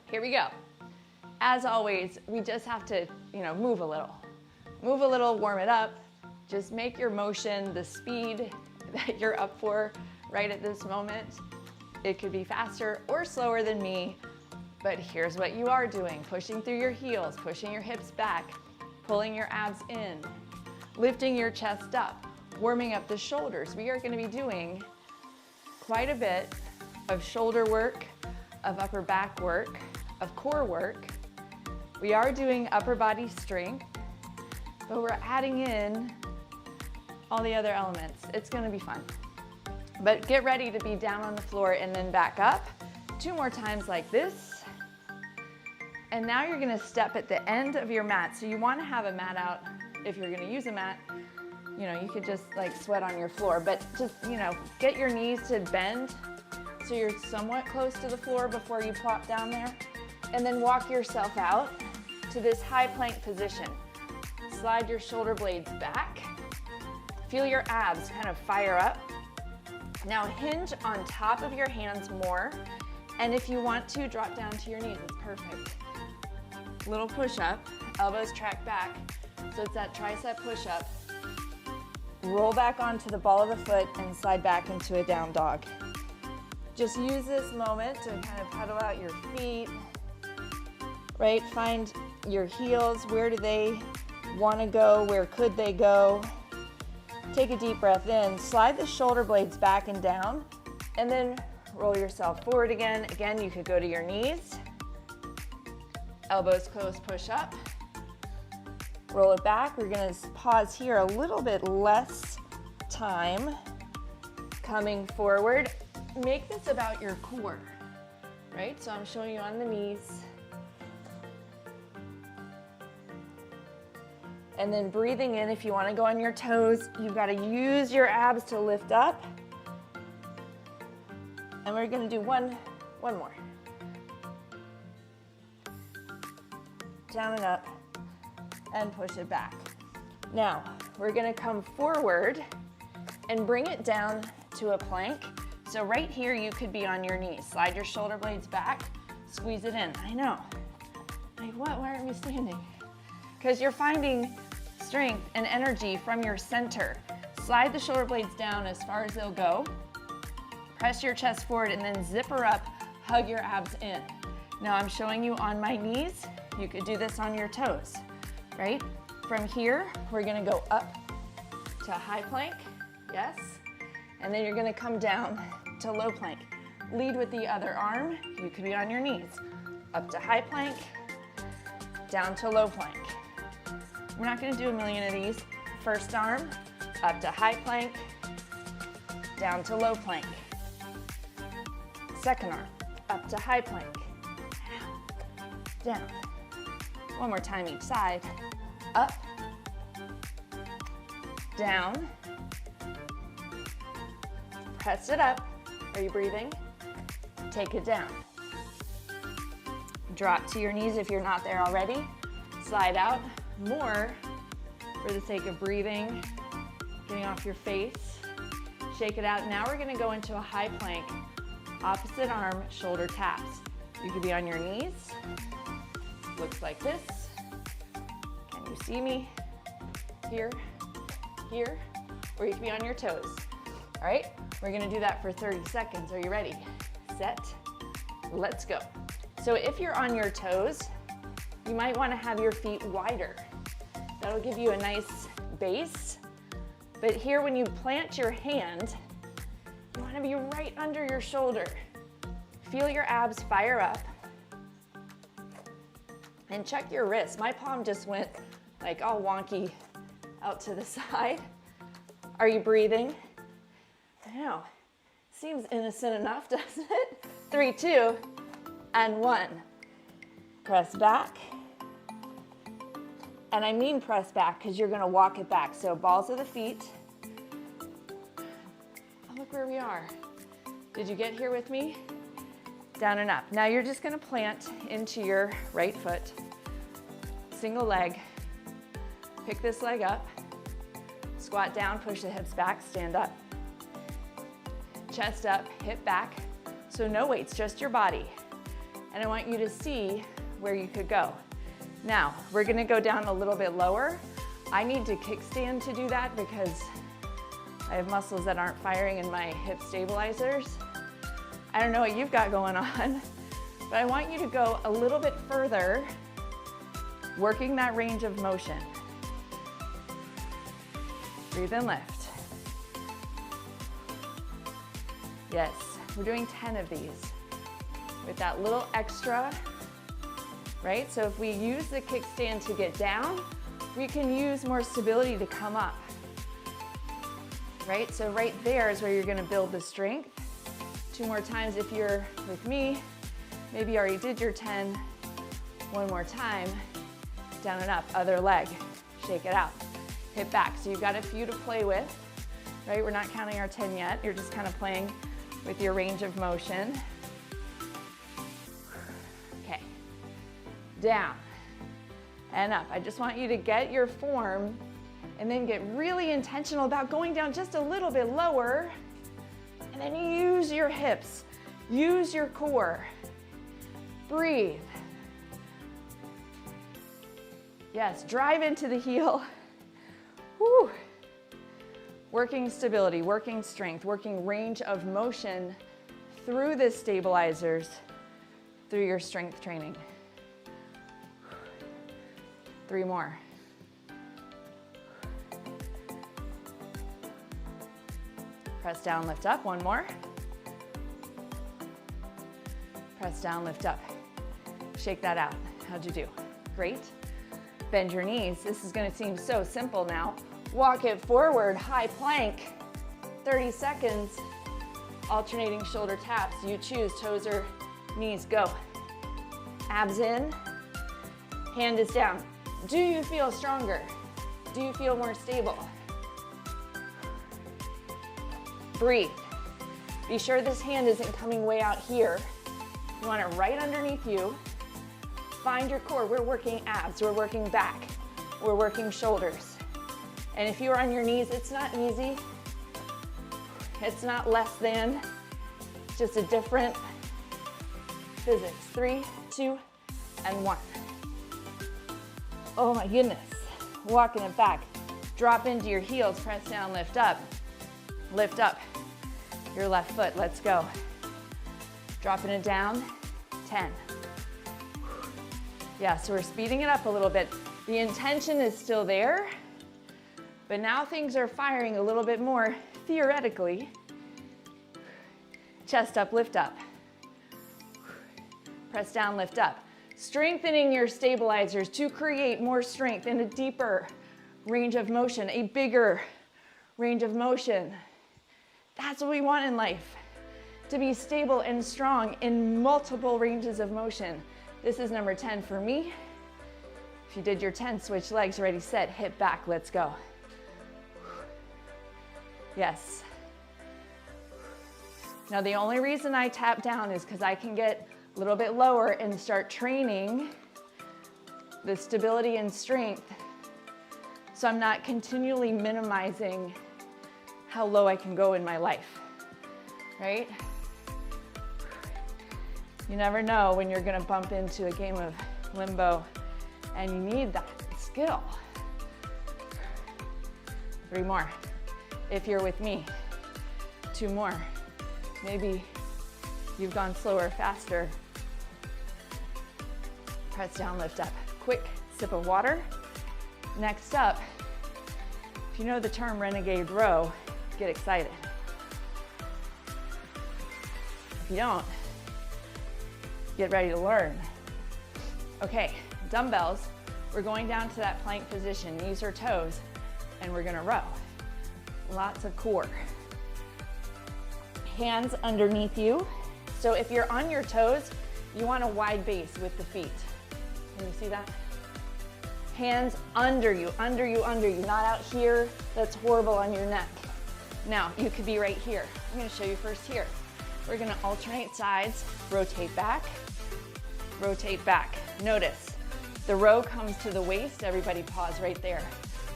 Here we go. As always, we just have to, move a little. Move a little, warm it up. Just make your motion the speed that you're up for right at this moment. It could be faster or slower than me, but here's what you are doing. Pushing through your heels, pushing your hips back, pulling your abs in, lifting your chest up, warming up the shoulders. We are gonna be doing quite a bit of shoulder work, of upper back work, of core work. We are doing upper body strength, but we're adding in all the other elements. It's gonna be fun. But get ready to be down on the floor and then back up. 2 more times like this. And now you're gonna step at the end of your mat. So you wanna have a mat out. If you're gonna use a mat, you could just like sweat on your floor, but just, get your knees to bend so you're somewhat close to the floor before you plop down there. And then walk yourself out to this high plank position. Slide your shoulder blades back. Feel your abs kind of fire up. Now hinge on top of your hands more. And if you want to, drop down to your knees, it's perfect. Little push-up, elbows track back. So it's that tricep push-up. Roll back onto the ball of the foot and slide back into a down dog. Just use this moment to kind of pedal out your feet, right? Find your heels. Where do they want to go? Where could they go? Take a deep breath in. Slide the shoulder blades back and down, and then roll yourself forward again. Again, you could go to your knees. Elbows close, push up. Roll it back. We're going to pause here a little bit less time. Coming forward. Make this about your core, right? So I'm showing you on the knees. And then breathing in, if you want to go on your toes, you've got to use your abs to lift up. And we're going to do one more. Down and up, and push it back. Now, we're going to come forward and bring it down to a plank. So right here, you could be on your knees. Slide your shoulder blades back, squeeze it in. I know. Like, what? Why aren't we standing? Because you're finding strength and energy from your center. Slide the shoulder blades down as far as they'll go. Press your chest forward and then zipper up, hug your abs in. Now I'm showing you on my knees. You could do this on your toes, right? From here, we're gonna go up to high plank, yes. And then you're gonna come down to low plank. Lead with the other arm. You could be on your knees. Up to high plank, down to low plank. We're not gonna do a million of these. First arm, up to high plank, down to low plank. Second arm, up to high plank, down. One more time each side. Up, down. Press it up. Are you breathing? Take it down. Drop to your knees if you're not there already. Slide out more for the sake of breathing, getting off your face. Shake it out. Now we're gonna go into a high plank. Opposite arm, shoulder taps. You could be on your knees. Looks like this. Can you see me? Here, here, or you could be on your toes. All right, we're gonna do that for 30 seconds. Are you ready? Set, let's go. So if you're on your toes, you might wanna have your feet wider. That'll give you a nice base. But here, when you plant your hand, you wanna be right under your shoulder. Feel your abs fire up. And check your wrists. My palm just went like all wonky out to the side. Are you breathing? I know, seems innocent enough, doesn't it? 3, 2, and 1. Press back. And I mean press back because you're gonna walk it back. So balls of the feet. Oh, look where we are. Did you get here with me? Down and up. Now you're just gonna plant into your right foot. Single leg. Pick this leg up. Squat down, push the hips back, stand up. Chest up, hip back. So no weights, just your body. and I want you to see where you could go. Now, we're gonna go down a little bit lower. I need to kickstand to do that because I have muscles that aren't firing in my hip stabilizers. I don't know what you've got going on, but I want you to go a little bit further, working that range of motion. Breathe and lift. Yes, we're doing 10 of these with that little extra, right? So if we use the kickstand to get down, we can use more stability to come up, right? So right there is where you're gonna build the strength. 2 more times if you're with me. Maybe you already did your 10. 1 more time, down and up, other leg, shake it out. Hip back, so you've got a few to play with, right? We're not counting our 10 yet. You're just kind of playing with your range of motion. Okay, down and up. I just want you to get your form and then get really intentional about going down just a little bit lower, and then use your hips, use your core. Breathe. Yes, drive into the heel. Woo. Working stability, working strength, working range of motion through the stabilizers, through your strength training. 3 more. Press down, lift up. 1 more. Press down, lift up. Shake that out. How'd you do? Great. Bend your knees. This is gonna seem so simple now. Walk it forward, high plank. 30 seconds. Alternating shoulder taps. You choose, toes or knees, go. Abs in, hand is down. Do you feel stronger? Do you feel more stable? Breathe. Be sure this hand isn't coming way out here. You want it right underneath you. Find your core. We're working abs, we're working back, we're working shoulders. And if you're on your knees, it's not easy. It's not less than, it's just a different physics. 3, 2, and 1. Oh my goodness. Walking it back. Drop into your heels, press down, lift up. Lift up your left foot, let's go. Dropping it down, 10. Yeah, so we're speeding it up a little bit. The intention is still there, but now things are firing a little bit more theoretically. Chest up, lift up. Press down, lift up. Strengthening your stabilizers to create more strength and a deeper range of motion, a bigger range of motion. That's what we want in life, to be stable and strong in multiple ranges of motion. This is number 10 for me. If you did your 10, switch legs, ready, set, hip back, let's go. Yes. Now the only reason I tap down is because I can get a little bit lower and start training the stability and strength, so I'm not continually minimizing how low I can go in my life, right? You never know when you're gonna bump into a game of limbo and you need that skill. 3 more, if you're with me. 2 more. Maybe you've gone slower, faster. Press down, lift up. Quick sip of water. Next up, if you know the term renegade row, get excited. If you don't, get ready to learn. Okay, dumbbells. We're going down to that plank position, knees or toes, and we're gonna row. Lots of core. Hands underneath you. So if you're on your toes, you want a wide base with the feet. Can you see that? Hands under you, under you, under you, not out here. That's horrible on your neck. Now, you could be right here. I'm gonna show you first here. We're gonna alternate sides, rotate back, rotate back. Notice, the row comes to the waist. Everybody pause right there.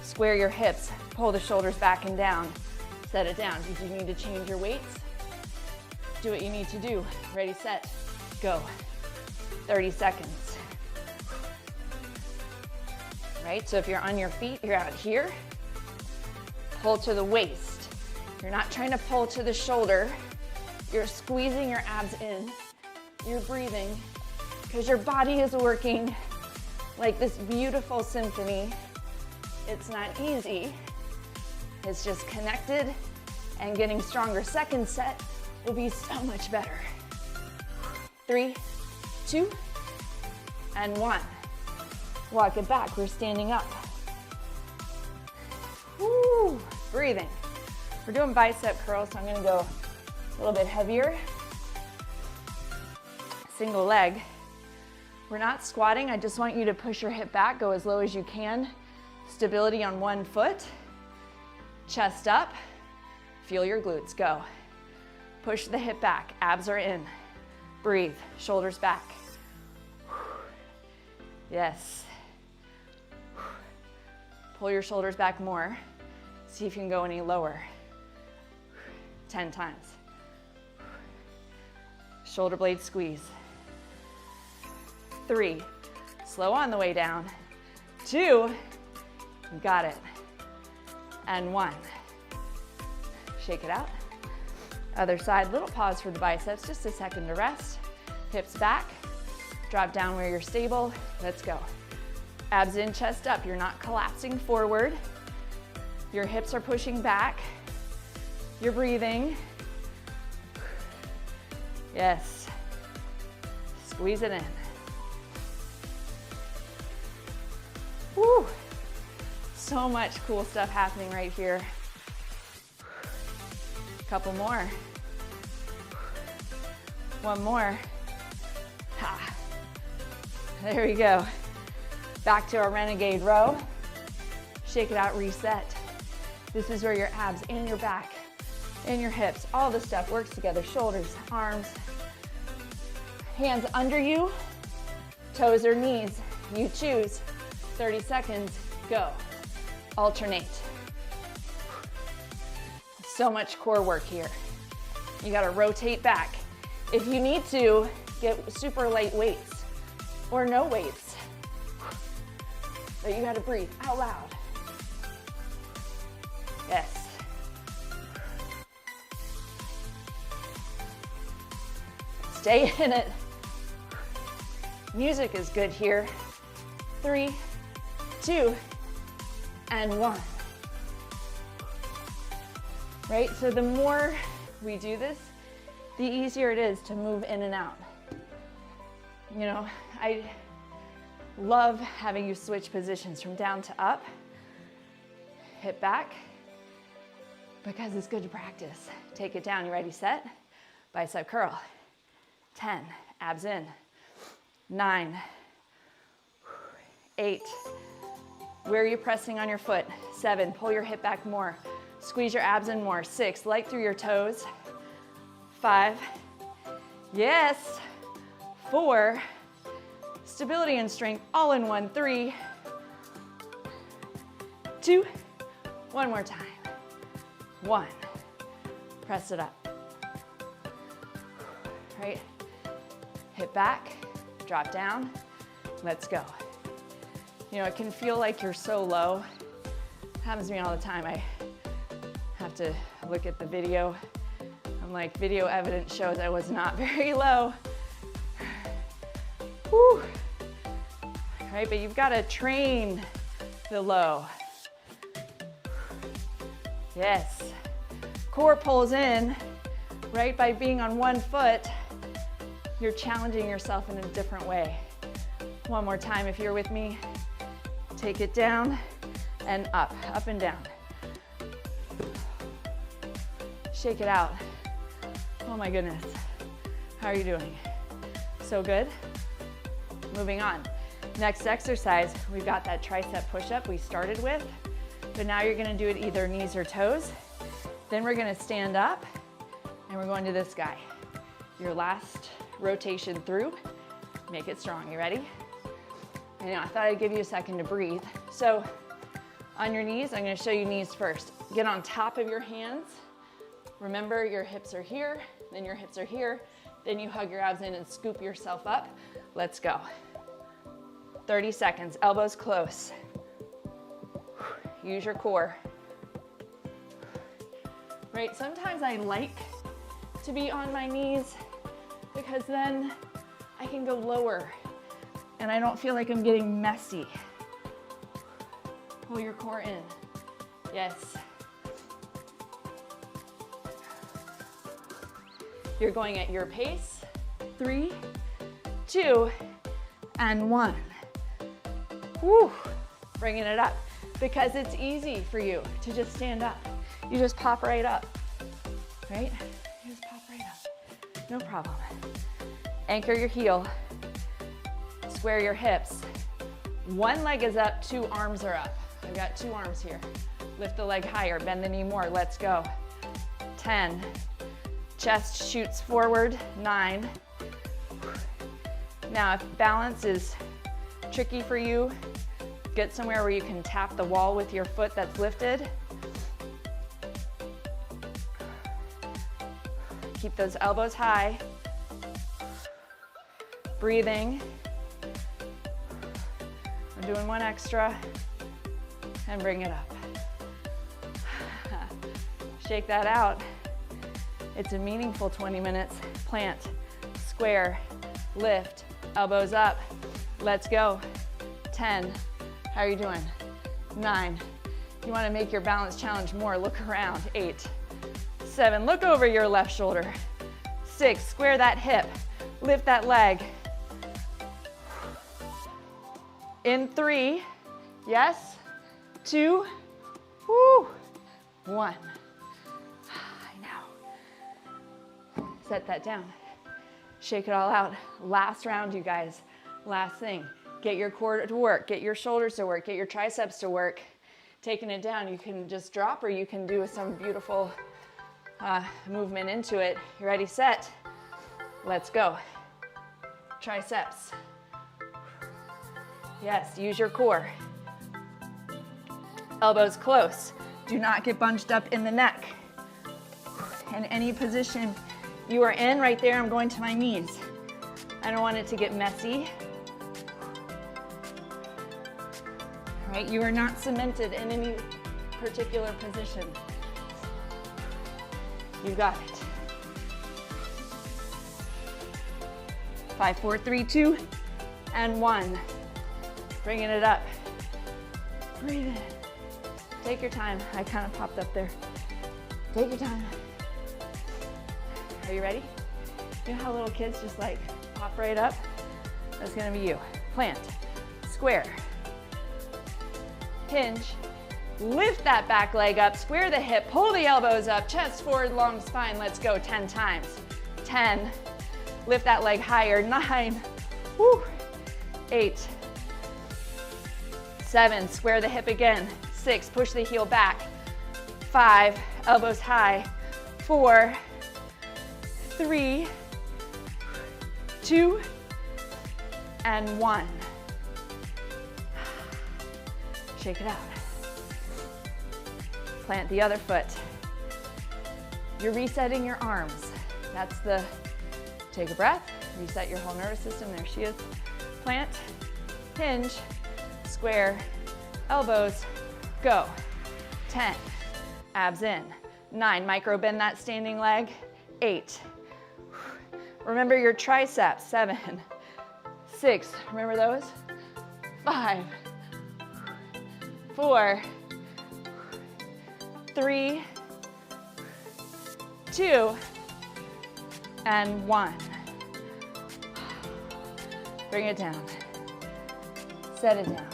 Square your hips, pull the shoulders back and down. Set it down. Did you need to change your weights? Do what you need to do. Ready, set, go. 30 seconds. Right, so if you're on your feet, you're out here. Pull to the waist. You're not trying to pull to the shoulder. You're squeezing your abs in. You're breathing because your body is working like this beautiful symphony. It's not easy. It's just connected and getting stronger. Second set will be so much better. 3, 2, and 1. Walk it back. We're standing up. Woo, breathing. We're doing bicep curls, so I'm gonna go a little bit heavier. Single leg. We're not squatting. I just want you to push your hip back, go as low as you can. Stability on one foot. Chest up. Feel your glutes, go. Push the hip back, abs are in. Breathe, shoulders back. Yes. Pull your shoulders back more. See if you can go any lower. 10 times. Shoulder blade squeeze. 3, slow on the way down. 2, you got it. And 1. Shake it out. Other side, little pause for the biceps, just a second to rest. Hips back, drop down where you're stable. Let's go. Abs in, chest up. You're not collapsing forward. Your hips are pushing back. You're breathing. Yes. Squeeze it in. Woo. So much cool stuff happening right here. Couple more. One more. Ha. There we go. Back to our renegade row. Shake it out, reset. This is where your abs and your back and your hips, all the stuff works together. Shoulders, arms, hands under you, toes or knees. You choose. 30 seconds, go. Alternate. So much core work here. You gotta rotate back. If you need to, get super light weights or no weights. But you gotta breathe out loud. Yes. Stay in it. Music is good here. 3, 2, and 1. Right, so the more we do this, the easier it is to move in and out. You know, I love having you switch positions from down to up, hip back, because it's good to practice. Take it down, you ready, set? Bicep curl. 10, abs in. 9, 8, where are you pressing on your foot? 7, pull your hip back more. Squeeze your abs in more. 6, light through your toes. 5, yes. 4, stability and strength all in one. 3, 2, one more time. 1, press it up. Right, hip back, drop down, let's go. You know, it can feel like you're so low. It happens to me all the time. I have to look at the video. I'm like, video evidence shows I was not very low. Whew. Right, but you've got to train the low. Yes. Core pulls in, right? By being on one foot, you're challenging yourself in a different way. One more time if you're with me. Take it down and up and down. Shake it out. Oh my goodness. How are you doing? So good. Moving on. Next exercise, we've got that tricep push-up we started with, but now you're gonna do it either knees or toes. Then we're gonna stand up and we're going to this guy. Your last rotation through, make it strong. You ready? And I thought I'd give you a second to breathe. So on your knees, I'm gonna show you knees first. Get on top of your hands. Remember, your hips are here, then your hips are here. Then you hug your abs in and scoop yourself up. Let's go. 30 seconds, elbows close. Use your core. Right, sometimes I like to be on my knees because then I can go lower and I don't feel like I'm getting messy. Pull your core in. Yes. You're going at your pace. 3, 2, and 1. Woo, bringing it up because it's easy for you to just stand up. You just pop right up, right? You just pop right up, no problem. Anchor your heel, square your hips. One leg is up, 2 arms are up. I've got 2 arms here. Lift the leg higher, bend the knee more, let's go. 10, chest shoots forward, 9. Now if balance is tricky for you, get somewhere where you can tap the wall with your foot that's lifted. Keep those elbows high. Breathing. I'm doing 1 extra. And bring it up. Shake that out. It's a meaningful 20 minutes. Plant, square, lift, elbows up. Let's go. 10. How are you doing? 9. You want to make your balance challenge more, look around. 8. 7, look over your left shoulder. 6, square that hip, lift that leg. In 3, yes, 2, woo, 1. Now, set that down. Shake it all out. Last round, you guys. Last thing. Get your core to work, get your shoulders to work, get your triceps to work. Taking it down, you can just drop or you can do some beautiful movement into it. You ready, set? Let's go. Triceps. Yes, use your core. Elbows close. Do not get bunched up in the neck. In any position you are in, right there, I'm going to my knees. I don't want it to get messy. Right, you are not cemented in any particular position. You got it. 5, 4, 3, 2, and 1. Bringing it up. Breathe in. Take your time. I kind of popped up there. Take your time. Are you ready? You know how little kids just like pop right up? That's gonna be you. Plant, square, hinge, lift that back leg up, square the hip, pull the elbows up, chest forward, long spine. Let's go 10 times. 10, lift that leg higher. 9, woo, 8, 7, square the hip again. 6, push the heel back. 5, elbows high. 4, 3, 2, and 1. Shake it out. Plant the other foot. You're resetting your arms. That's the, take a breath, reset your whole nervous system. There she is. Plant, hinge, square, elbows, go. 10, abs in. 9, micro bend that standing leg. 8, remember your triceps. 7, 6, remember those? 5, 4, 3, 2, and 1. Bring it down. Set it down.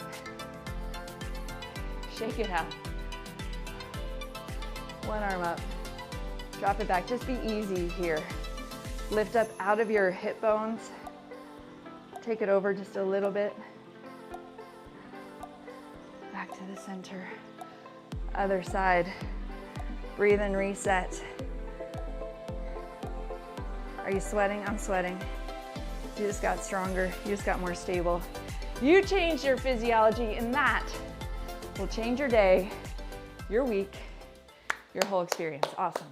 Shake it out. One arm up. Drop it back. Just be easy here. Lift up out of your hip bones. Take it over just a little bit. Back to the center. Other side. Breathe and reset. Are you sweating? I'm sweating. You just got stronger. You just got more stable. You changed your physiology, and that will change your day, your week, your whole experience. Awesome.